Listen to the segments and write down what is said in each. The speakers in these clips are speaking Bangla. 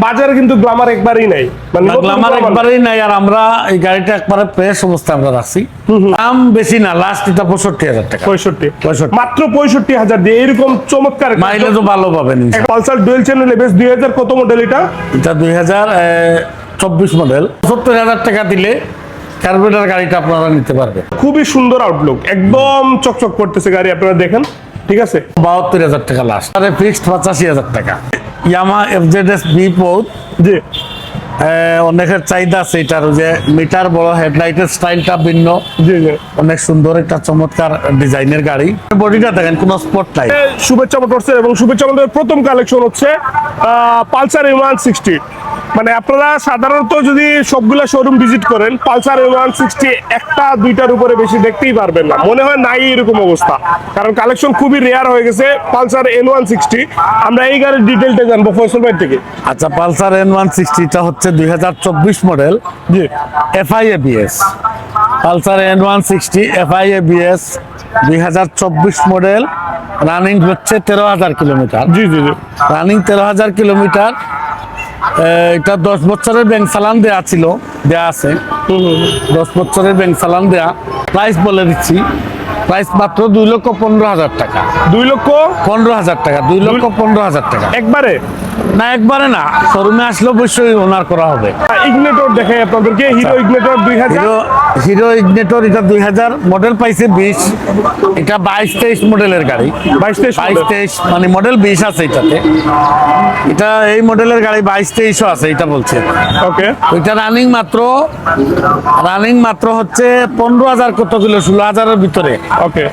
বাজারে কিন্তু গ্ল্যামার একবারই নাই, মানে গ্ল্যামার একবারেই নাই। আর আমরা এই গাড়িটা একবারে ফ্রেশ অবস্থায় আমরা রাখছি। দাম বেশি না, লাস্ট এটা 65,000 টাকা। 65 মাত্র 65,000 দিয়ে এরকম চমৎকার মাইলেজও ভালো পাবেন। পালসার ডুয়েল চ্যানেল এবিএস 2000 কত মডেল এটা? এটা 2024 মডেল। 70,000 টাকা দিলে কার্বোরেটর গাড়িটা আপনারা নিতে পারবেন। খুবই সুন্দর আউটলুক, একদম চকচক করতেছে গাড়ি, আপনারা দেখেন। ঠিক আছে, 72,000 টাকা লাস্ট। আরে ফিক্সড 85,000 টাকা। ইয়ামা এফজেডএস বি পোর্ট, জি অনেকের চাহিদা আছে এটার, যে মিটার বড়, হেডলাইটের স্টাইলটা ভিন্ন, জি জি অনেক সুন্দর একটা চমৎকার ডিজাইনের গাড়ি। বডিটা দেখেন, কোনো স্পট নাই। শুভেচ্ছা মোটরসের এবং শুভেচ্ছা মোটরের প্রথম কালেকশন হচ্ছে পালসার M160। মানে আপনারা সাধারণত যদি সবগুলা শোরুম ভিজিট করেন, পালসার M160 একটা দুইটার উপরে বেশি দেখতেই পারবেন না, মনে হয় নাই এরকম অবস্থা, কারণ কালেকশন খুবই রেয়ার হয়ে গেছে পালসার N160। আমরা এই গাড়ির ডিটেলটা জানবো ফয়সাল ভাই থেকে। আচ্ছা, পালসার N160 টা হচ্ছে 2024 মডেল, জি FI ABS। Pulsar N160 FI ABS 2024 model, running হচ্ছে 13,000 কিলোমিটার। জি জি জি রানিং 13,000 কিলোমিটার। এটা 10 বছরের ব্যাংক চালান দেয়া ছিল, দেয়া আছে 10 বছরের ব্যাংক চালান দেয়া। প্রাইস বলে দিচ্ছি, প্রাইস মাত্র 2,15,000 টাকা। 2,15,000 টাকা, 2,15,000 টাকা একবারে না, একবারে না, শোরুমে আসলে অবশ্যই ওনার করা হবে। ইগনিটর দেখাই আপনাদেরকে, হিরো ইগনিটর 2000। হিরো ইগনিটর এটা 2000 মডেল পাইছে 20। এটা 22-23 মডেলের গাড়ি। 22-23 মানে মডেল 20 আছে এটাতে। এটা এই মডেলের গাড়ি 22-23 আছে, এটা বলছে। ওকে, ওইটা রানিং মাত্র হচ্ছে 15,000 কত কিলো, 16,000 এর ভিতরে। ওকে,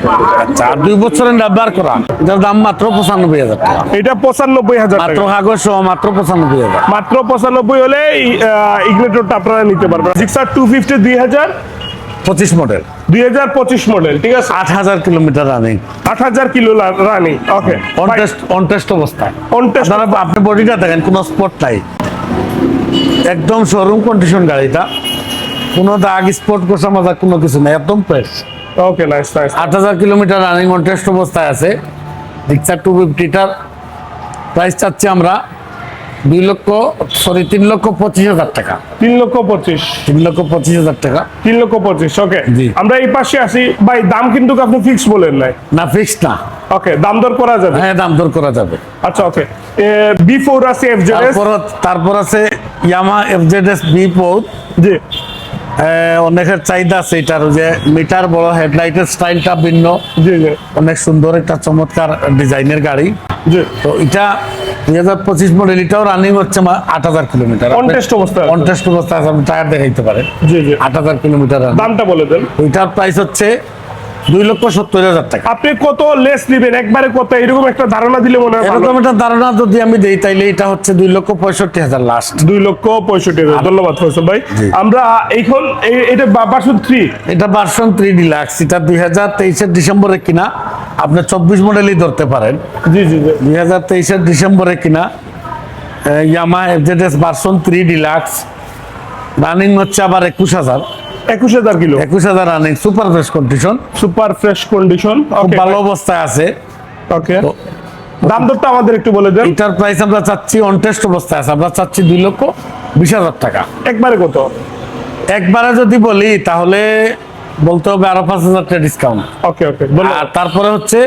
আচ্ছা, 2 বছরের ব্যবহার করা। এটার দাম মাত্র 95,000 টাকা। এটা 95,000 মাত্র কাগজ সহ মাত্র 95,000। মাত্র 95 হলে ইগনিটরটা আপনারা নিতে পারবেন। Gixxer 250 2025 model, 2025 model. ঠিক আছে, 8,000 kilometre running, 8,000 kilo running. Okay, on test অবস্থায়। অনটেস্ট। আপনি বডিটা দেখেন, কোনো স্পট নাই, একদম শোরুম কন্ডিশন গাড়িটা, কোনো দাগ স্পট কোষা মাজা কোনো কিছু নাই, একদম fresh. Okay, nice nice. 8,000 kilometre running, on test অবস্থায় আছে। জিক্সার 250টার প্রাইস চাচ্ছি আমরা 3,25,000 টাকা। 3,25,000 3,25,000 টাকা। 3,25,000। ওকে, জি। আমরা এই পাশে আসি ভাই, দাম কিন্তু আপনি ফিক্স বলেন নাই। না, ফিক্সড না। ওকে, দাম দর করা যাবে। হ্যাঁ, দাম দর করা যাবে। আচ্ছা, ওকে। B4 আছে FZS, তারপর আছে ইয়ামা FZS B4। জি অনেকের চাহিদা আছে এটার, যে মিটার বড়, হেডলাইটের স্টাইলটা ভিন্ন, জি জি অনেক সুন্দর একটা চমৎকার ডিজাইনের গাড়ি। জি। তো এটা 2025 মডেল, এটাও রানিং হচ্ছে 8,000 কিলোমিটার। অনটেস্ট অবস্থায়। অনটেস্ট অবস্থায় আছে, আপনি টায়ার দেখাইতে পারেন। জি জি। 8,000 কিলোমিটার। দামটা বলে দেন। ওইটার প্রাইস হচ্ছে 2,70,000 টাকা। আপনি কত লেস নেবেন, একবারে কত, এরকম একটা ধারণা দিলে মনে হয় ভালো। এরকম একটা ধারণা যদি আমি দেই, তাইলে এটা হচ্ছে 2,65,000 লাস্ট। 2,65,000। ধন্যবাদ ফয়সাল ভাই। জি। আমরা এখন এটা ভার্সন 3। এটা ভার্সন 3 ডিলাক্স। এটা 2023-এর ডিসেম্বরে কিনা, আপনি 24 মডেলই ধরতে পারেন। জি জি জি। 2023-এর ডিসেম্বরে কিনা ইয়ামা এফজেডএস ভার্সন 3 ডিলাক্স। রানিং হচ্ছে আবার 21,000। 21,000 kilo. 21,000 running, super fresh condition, super fresh condition. খুব ভালো অবস্থায় আছে। ওকে, দাম দরটা আমাদের একটু বলে দেন। এটার প্রাইস আমরা চাচ্ছি, অন টেস্ট অবস্থায় আছে, আমরা চাচ্ছি 2,20,000 টাকা। একবারে কত? একবারে যদি বলি তাহলে বলতে হবে আরো 5,000 টাকা ডিসকাউন্ট। ওকে ওকে। আর তারপরে হচ্ছে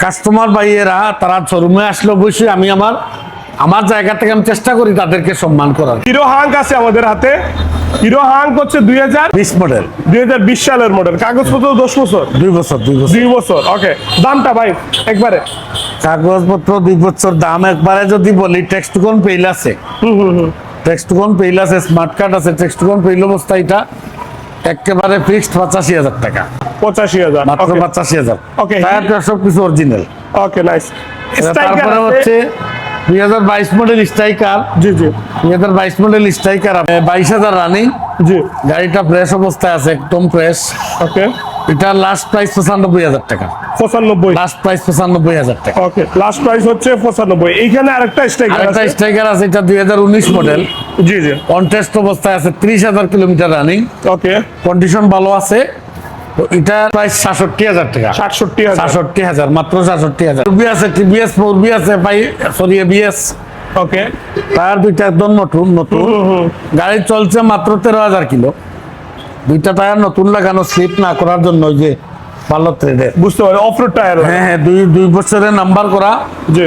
কাস্টমার ভাইয়েরা, তারা শোরুমে আসলে অবশ্যই আমি আমার জায়গা থেকে আমি চেষ্টা করি তাদেরকে সম্মান করার। হিরো হাঙ্ক আছে আমাদের হাতে। হিরো হাঙ্ক হচ্ছে 2020 মডেল, 2020 সালের মডেল। কাগজপত্র 10 বছর। 2 বছর। 2 বছর। ওকে, দামটা ভাই একবারে? কাগজপত্র 2 বছর। দাম একবারে যদি বলি, টেক্সটুকন পেইল আছে, টেক্সটুকন পেইল আছে, স্মার্ট কার্ড আছে, টেক্সটুকন পেইল অবস্থা। এটা একেবারে ফিক্সড 85,000 টাকা। 85,000 মাত্র 85,000। ওকে, টায়ারটা সবকিছু অরিজিনাল। ওকে, নাইস। তারপরে হচ্ছে 2022 মডেল স্ট্রাইকার। জি জি। 2022 মডেল স্ট্রাইকার 22,000 রানিং। জি। গাড়িটা ফ্রেশ অবস্থায় আছে, একদম ফ্রেশ। ওকে, এটা লাস্ট প্রাইস 95,000 টাকা। 95। লাস্ট প্রাইস 95,000 টাকা। ওকে, লাস্ট প্রাইস হচ্ছে 95। এইখানে আরেকটা স্ট্রাইকার আরেকটা আছে। স্ট্রাইকার আছে, এটা 2019 model. G G. On test অবস্থায় আছে, 30,000 কিলোমিটার রানিং, ওকে, কন্ডিশন ভালো আছে। তো এটা প্রাইস 67,000 টাকা। 67,000। 67,000, মাত্র 67,000। আছে টিভিএস 4B আছে, এবিএস ওকে। টায়ার দুইটা একদম নতুন নতুন। গাড়ি চলছে মাত্র 13,000 কিলো। দুইটা টায়ার নতুন লাগানো, স্লিপ না করার জন্য, ওই যে ভালো থ্রেডের। বুঝতে পারি, অফ রোড টায়ার। হ্যাঁ হ্যাঁ, দুই বছরের নাম্বার করা, জি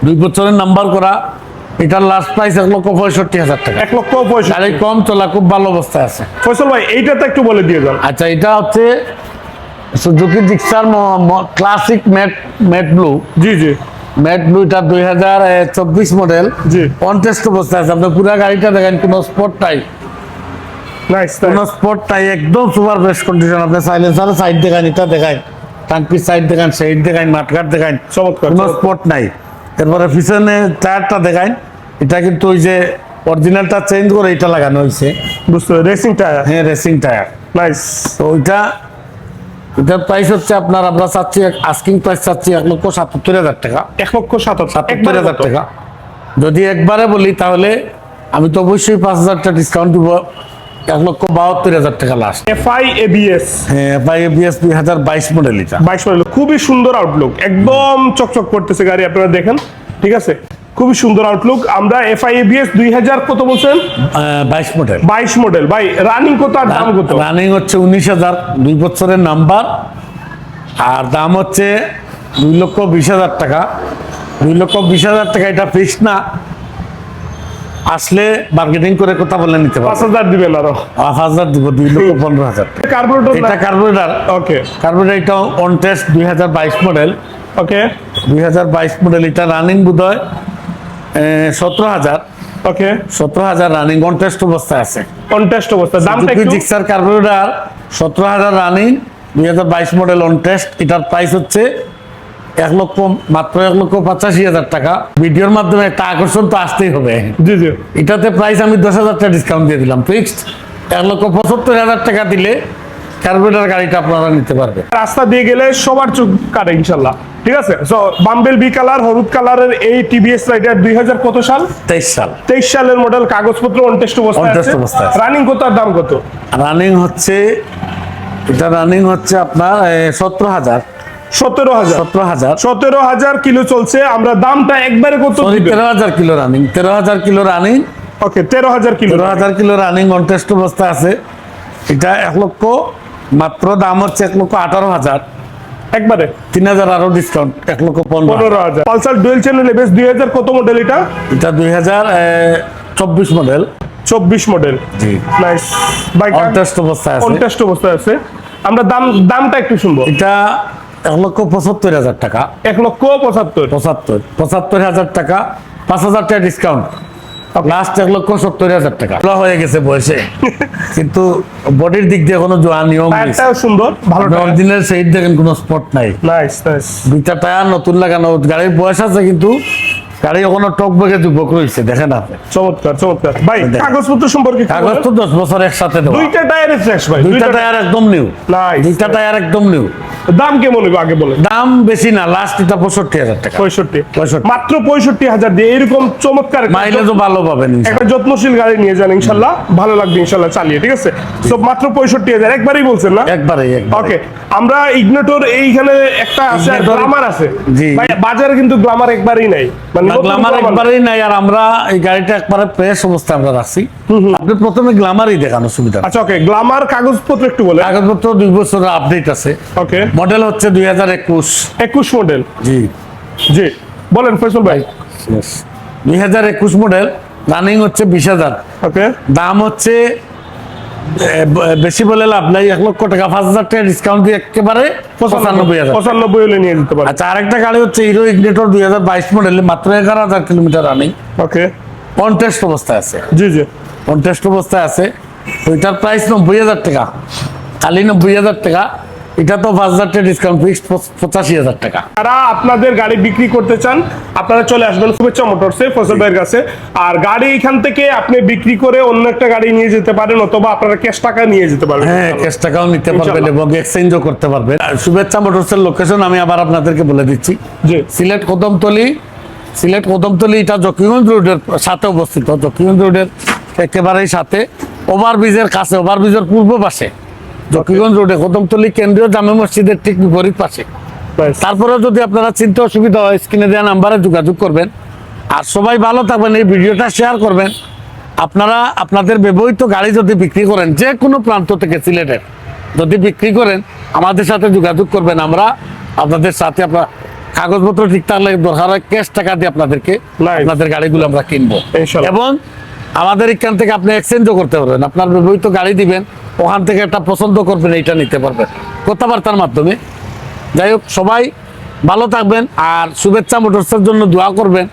2 বছরের নাম্বার করা। এটার লাস্ট প্রাইস 1,65,000 টাকা। 1,65,000। গাড়ি কম চলা, খুব ভালো অবস্থায় আছে। ফয়সাল ভাই এইটা তো একটু বলে দিয়ে যান। আচ্ছা, এটা হচ্ছে Suzuki Gixxer classic matte blue. জি জি ম্যাট ব্লু, এটা 2024 মডেল। জি। অন টেস্ট অবস্থায় আছে। আপনি পুরো গাড়িটা দেখেন, কোনো স্পট নাই, নাইস। কোনো স্পট নাই, একদম সুপার বেস্ট কন্ডিশন। আপনি সাইলেন্সার সাইড দেখান, এটা দেখান, টাঙ্কির সাইড দেখান, সাইড দেখান, মাঠঘাট দেখান, চমৎকার, কোনো চমৎকার। স্পট নাই। এরপরে পিছনে টায়ারটা দেখান, এটা কিন্তু ওই যে অরিজিনালটা চেঞ্জ করে এটা লাগানো হয়েছে। বুঝতে পারি, রেসিং টায়ার। হ্যাঁ, রেসিং টায়ার। নাইস। তো এটার প্রাইস হচ্ছে আপনার, আমরা চাচ্ছি, আস্কিং প্রাইস চাচ্ছি 1,77,000 টাকা। 1,77,000 টাকা। যদি একবারে বলি তাহলে আমি তো অবশ্যই 5,000 টাকা ডিসকাউন্ট দিব, 1,72,000 টাকা লাস্ট। FI ABS. হ্যাঁ, বাই এবিএস 2022 মডেল এটা। 22 মডেল, খুবই সুন্দর আউটলুক, একদম চকচক করতেছে গাড়ি, আপনারা দেখেন। ঠিক আছে, খুবই সুন্দর আউটলুক। আমরা এফআই এবিএস 2000 কত বলছেন? 22 মডেল। 22 মডেল। ভাই রানিং কত আর দাম কত? রানিং হচ্ছে 19,000, 2 বছরের নাম্বার। আর দাম হচ্ছে 2,20,000 টাকা। 2,20,000 টাকা, এটা ফিক্সড না, আসলে মার্কেটিং করে কথা বলে নিতে পারবে। 5,000 দিবেন আরো। 5,000 দিব, 2,15,000 টাকা। কার্বোরেটর এটা কার্বোরেটর। ওকে কার্বোরেটর, এটা on test 2022 model. Okay 2022 model, এটা রানিং বোধহয় 17,000। ওকে 17,000 রানিং, অন টেস্ট অবস্থায় আছে। কন্টেস্ট অবস্থা, দামটা একটু। Gixxer carburettor 17,000 running, 2022 model, on test. এটার প্রাইস হচ্ছে মাত্র 1,85,000 টাকা। ভিডিওর মাধ্যমে একটা আকর্ষণ তো আসতেই হবে। জি জি এটাতে প্রাইস আমি 10,000 টাকা ডিসকাউন্ট দিয়ে দিলাম, ফিক্সড 1,75,000 টাকা দিলে কার্বোরেটর গাড়িটা আপনারা নিতে পারবে। রাস্তা দিয়ে গেলে সবার চোখ কাটে ইনশাল্লাহ। ঠিক আছে, সো বাম্বেল বি কালার, হলুদ কালারের এই টিভিএস রাইডার 2000 কত সাল? 23 সাল। 23 সালের মডেল, কাগজপত্র অন টেস্ট On test অবস্থায় অবস্থায়। আছে। রানিং কত আর দাম কত? রানিং হচ্ছে, এটা রানিং হচ্ছে আপনার 17,000। 17,000। 17,000 17,000 কিলো চলছে। আমরা দামটা একবারে কত সরি, দিবেন? 13,000 kilo running. 13,000 kilo running. Okay 13,000 kilo. 13,000 kilo running, on test অবস্থায় আছে। এটা 1 লক্ষ, মাত্র দাম হচ্ছে 1,18,000। একবারে 3,000 আরো discount, 1,15,000। 15,000। Pulsar dual channel ABS 2000 কত মডেল এটা? এটা 2024 model. 24 model. G. Nice. Bike on test অবস্থায় অন আছে। টেস্ট অবস্থায় আছে। আমরা দামটা একটু শুনবো। এটা 1,75,000 টাকা। 1,75,000। 75,000 টাকা, 5,000 টাকা ডিসকাউন্ট, লাস্ট 1,70,000 টাকা। ভালো হয়ে গেছে বয়সে, কিন্তু বডির দিক দিয়ে কোনো জোয়া নিয়ম নেই। টায়ারটাও সুন্দর, ভালো টায়ার। অরিজিনাল সাইড দেখেন, কোনো স্পট নাই। Nice nice. দুইটা টায়ার নতুন লাগানো, গাড়ির বয়স আছে কিন্তু গাড়ি এখনো টক বেগে যুবক রয়েছে, দেখেন আপনি। চমৎকার চমৎকার। ভাই দেখেন। কাগজপত্র সম্পর্কে কি কাগজ বলেন? তো 10 বছর একসাথে দেওয়া। দুইটা টায়ারে ফ্রেশ ভাই। দুইটা টায়ার একদম নিউ। নাইস। দুইটা টায়ার একদম নিউ। দাম কেমন হবে আগে বলেন? দাম বেশি না, লাস্ট এটা 65,000 টাকা। 65 মাত্র 65,000 দিয়ে এরকম চমৎকার মাইলেজও ভালো পাবেন ইনশাআল্লাহ। একটা যত্নশীল গাড়ি নিয়ে যান ইনশাল্লাহ, ভালো লাগবে ইনশাল্লাহ চালিয়ে। ঠিক আছে, সো মাত্র 65,000 একবারই বলছেন না? একবারেই। ওকে, আমরা ইগনিটর এইখানে একটা আছে, Ignitor- গ্লামার আছে। জি। ভাই বাজারে কিন্তু গ্লামার একবারই নাই, মানে নতুন গ্লামার Glamour একবারেই নাই। আর আমরা এই গাড়িটা একবারে ফ্রেশ অবস্থায় আমরা রাখছি। আপনি প্রথমে গ্লামারই দেখানো সুবিধা। আচ্ছা ওকে, গ্লামার কাগজপত্র একটু বলে। কাগজপত্র 2 বছরের আপডেট আছে। ওকে, মডেল হচ্ছে 2021। 21 মডেল। জি জি বলেন ফয়সাল ভাই। 2021 মডেল, রানিং হচ্ছে 20,000। ওকে দাম হচ্ছে বেশি বলে লাভ নাই, 1 লক্ষ টাকা, 5,000 টাকা ডিসকাউন্ট দিয়ে একেবারে 95,000। 95 হলে নিয়ে যেতে পারে। আচ্ছা, আরেকটা গাড়ি হচ্ছে হিরো ইগনিটর 2022 মডেল, মাত্র 11,000 kilometre running, okay on test অবস্থায় আছে। জি জি অন টেস্ট অবস্থায় আছে। ওইটার প্রাইস 90,000 টাকা, খালি 90,000 টাকা। এটা তো 5,000 টাকা ডিসকাউন্ট, ফিক্সড 85,000 টাকা। যারা আপনাদের গাড়ি বিক্রি করতে চান আপনারা চলে আসবেন শুভেচ্ছা মোটরসে, ফয়সাল ভাইয়ের কাছে। আর গাড়ি এখান থেকে আপনি বিক্রি করে অন্য একটা গাড়ি নিয়ে যেতে পারেন, অথবা আপনারা ক্যাশ টাকা নিয়ে যেতে পারবেন। হ্যাঁ, ক্যাশ টাকাও নিতে পারবেন এবং এক্সচেঞ্জও করতে পারবেন। আর শুভেচ্ছা মোটরসের লোকেশন আমি আবার আপনাদেরকে বলে দিচ্ছি। জি সিলেট কদমতলি। সিলেট কদমতলি, এটা জকিগঞ্জ রোডের সাথে অবস্থিত। জকিগঞ্জ রোডের একেবারেই সাথে, ওভারব্রিজের কাছে, ওভারব্রিজের পূর্ব পাশে জকিগঞ্জ রোডে, কদমতলি কেন্দ্রীয় জামে মসজিদের ঠিক বিপরীত পাশে। nice. তারপরে যদি আপনারা চিনতে অসুবিধা হয়, স্ক্রিনে দেওয়া নাম্বারে যোগাযোগ করবেন। আর সবাই ভালো থাকবেন, এই ভিডিওটা শেয়ার করবেন। আপনারা আপনাদের ব্যবহৃত গাড়ি যদি বিক্রি করেন, যে কোনো প্রান্ত থেকে সিলেটের যদি বিক্রি করেন, আমাদের সাথে যোগাযোগ করবেন। আমরা আপনাদের সাথে আপনার কাগজপত্র ঠিক থাকলে দরকার হয় ক্যাশ টাকা দিয়ে আপনাদেরকে Nice. আপনাদের গাড়িগুলো আমরা কিনবো। ইনশাল্লাহ। এবং আমাদের এখান থেকে আপনি এক্সচেঞ্জও করতে পারবেন। আপনার ব্যবহৃত গাড়ি দিবেন, ওখান থেকে একটা পছন্দ করবেন, এইটা নিতে পারবেন কথাবার্তার মাধ্যমে। যাই হোক, সবাই ভালো থাকবেন আর শুভেচ্ছা মোটরসের জন্য দোয়া করবেন।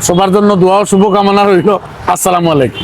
সবার জন্য দোয়া ও শুভকামনা রইল। আসসালামু আলাইকুম।